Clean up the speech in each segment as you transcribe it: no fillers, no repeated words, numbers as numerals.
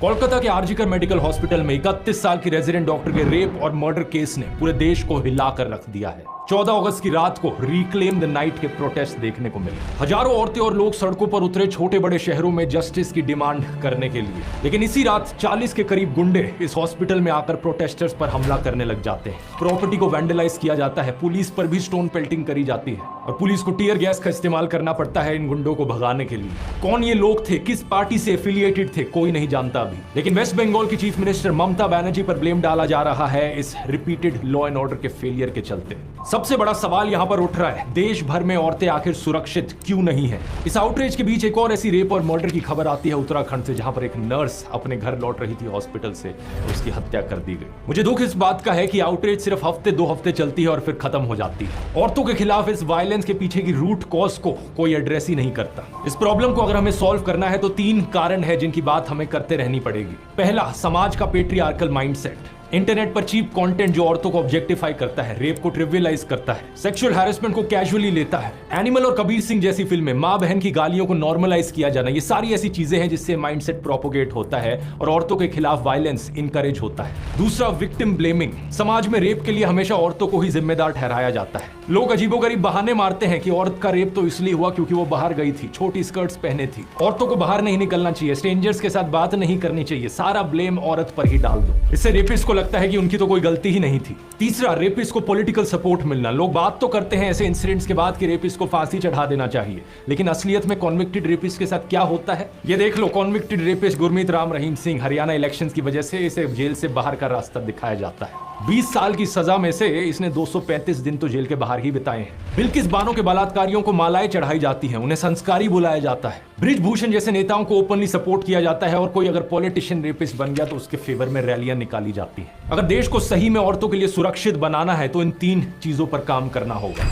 कोलकाता के RG Kar medical hospital में 31 साल की रेजिडेंट डॉक्टर के रेप और मर्डर केस ने पूरे देश को हिलाकर रख दिया है। 14 अगस्त की रात को रिक्लेम द नाइट के प्रोटेस्ट देखने को मिले। हजारों औरतें और लोग सड़कों पर उतरे छोटे बड़े शहरों में जस्टिस की डिमांड करने के लिए। लेकिन इसी रात 40 के करीब गुंडे इस हॉस्पिटल में आकर प्रोटेस्टर्स पर हमला करने लग जाते हैं। प्रॉपर्टी को वैंडलाइज किया जाता है, पुलिस पर भी स्टोन पेल्टिंग करी जाती है और पुलिस को टीयर गैस का इस्तेमाल करना पड़ता है इन गुंडों को भगाने के लिए। कौन ये लोग थे, किस पार्टी से एफिलिएटेड थे, कोई नहीं जानता अभी। लेकिन वेस्ट बंगाल की चीफ मिनिस्टर ममता बनर्जी पर ब्लेम डाला जा रहा है इस रिपीटेड लॉ एंड ऑर्डर के फेलियर के चलते। सबसे बड़ा सवाल यहाँ पर उठ रहा है, देश भर में औरतें आखिर सुरक्षित क्यों नहीं है। इस आउटरीच के बीच एक और ऐसी रेप और मर्डर की खबर आती है उत्तराखंड से, जहां पर एक नर्स अपने घर लौट रही थी हॉस्पिटल से और उसकी हत्या कर दी गई। मुझे दुख इस बात का है कि आउटरीच सिर्फ हफ्ते 2 हफ्ते चलती है और फिर खत्म हो जाती है। औरतों के खिलाफ इस वायलेंस के पीछे की रूट कॉज को कोई एड्रेस ही नहीं करता। इस प्रॉब्लम को अगर हमें सॉल्व करना है तो 3 कारण है जिनकी बात हमें करते रहनी पड़ेगी। पहला, समाज का पेट्रियार्कल माइंडसेट। इंटरनेट पर चीप कंटेंट जो औरतों को ऑब्जेक्टिफाई करता है, रेप को ट्रिवियलाइज करता है, सेक्सुअल हैरेसमेंट को कैजुअली लेता है। एनिमल और कबीर सिंह जैसी फिल्में, माँ बहन की गालियों को नॉर्मलाइज किया जाना, ये सारी ऐसी चीजें हैं जिससे माइंडसेट प्रोपोगेट होता है और औरतों के खिलाफ वायलेंस इनकरेज होता है। दूसरा, विक्टिम ब्लेमिंग। समाज में रेप के लिए हमेशा औरतों को ही जिम्मेदार ठहराया जाता है। लोग अजीबोगरीब बहाने मारते हैं कि औरत का रेप तो इसलिए हुआ क्योंकि वो बाहर गई थी, छोटी स्कर्ट्स पहने थी, औरतों को बाहर नहीं निकलना चाहिए, स्ट्रेंजर्स के साथ बात नहीं करनी चाहिए, सारा ब्लेम औरत पर ही डाल दो। इससे रेपिस्ट को लगता है कि उनकी तो कोई गलती ही नहीं थी। तीसरा, रेपिस्ट को पॉलिटिकल सपोर्ट मिलना। लोग बात तो करते हैं ऐसे इंसिडेंट्स के बाद कि रेपिस्ट को फांसी चढ़ा देना चाहिए, लेकिन असलियत में कॉन्विक्टेड रेपिस्ट के साथ क्या होता है ये देख लो। Convicted rapist Gurmeet Ram Rahim Singh, Haryana elections की वजह से इसे जेल से बाहर का रास्ता दिखाया जाता है। 20 साल की सजा में से इसने 235 दिन तो जेल के बाहर ही बिताए हैं। बिल्किस बानो के बलात्कारियों को मालाएं चढ़ाई जाती हैं, उन्हें संस्कारी बुलाया जाता है। बृजभूषण जैसे नेताओं को ओपनली सपोर्ट किया जाता है और कोई अगर पॉलिटिशियन रेपिस्ट बन गया तो उसके फेवर में रैलियां निकाली जाती हैं। अगर देश को सही में औरतों के लिए सुरक्षित बनाना है तो इन 3 चीजों पर काम करना होगा।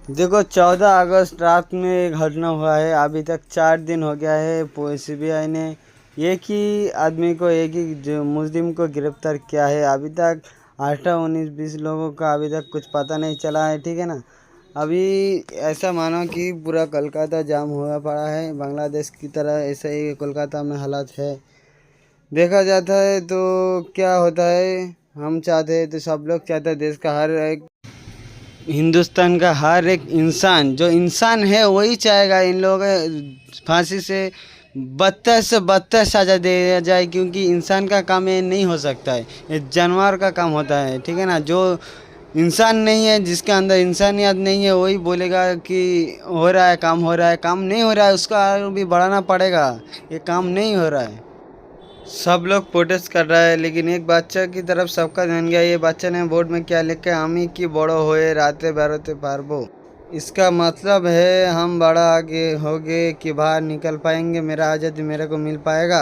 देखो, 14 अगस्त रात में एक घटना हुआ है। अभी तक 4 दिन हो गया है। सीबीआई ने एक ही आदमी को, एक ही जो मुस्लिम को गिरफ्तार किया है। अभी तक 18, 19, 20 लोगों का अभी तक कुछ पता नहीं चला है, ठीक है ना। अभी ऐसा मानो कि पूरा कोलकाता जाम हुआ पड़ा है। बांग्लादेश की तरह ऐसा ही कोलकाता में हालात है। देखा जाता है तो क्या होता है, हम चाहते हैं तो सब लोग चाहते हैं, देश का हर एक, हिंदुस्तान का हर एक इंसान, जो इंसान है वही चाहेगा इन लोगों को फांसी से बदतर से बदतर सजा दिया जाए, क्योंकि इंसान का काम ये नहीं हो सकता है, ये जानवर का काम होता है, ठीक है ना। जो इंसान नहीं है, जिसके अंदर इंसानियत नहीं है, वही बोलेगा कि हो रहा है काम, हो रहा है काम, नहीं हो रहा है उसका भी बढ़ाना पड़ेगा, ये काम नहीं हो रहा है। सब लोग प्रोटेस्ट कर रहा है, लेकिन एक बच्चा की तरफ सबका ध्यान गया। ये बच्चा ने बोर्ड में क्या लिखा है, हम ही की बड़ो होए राते बेरोते पारबो। इसका मतलब है हम बड़ा आगे होगे कि बाहर निकल पाएंगे, मेरा आज़ादी मेरे को मिल पाएगा।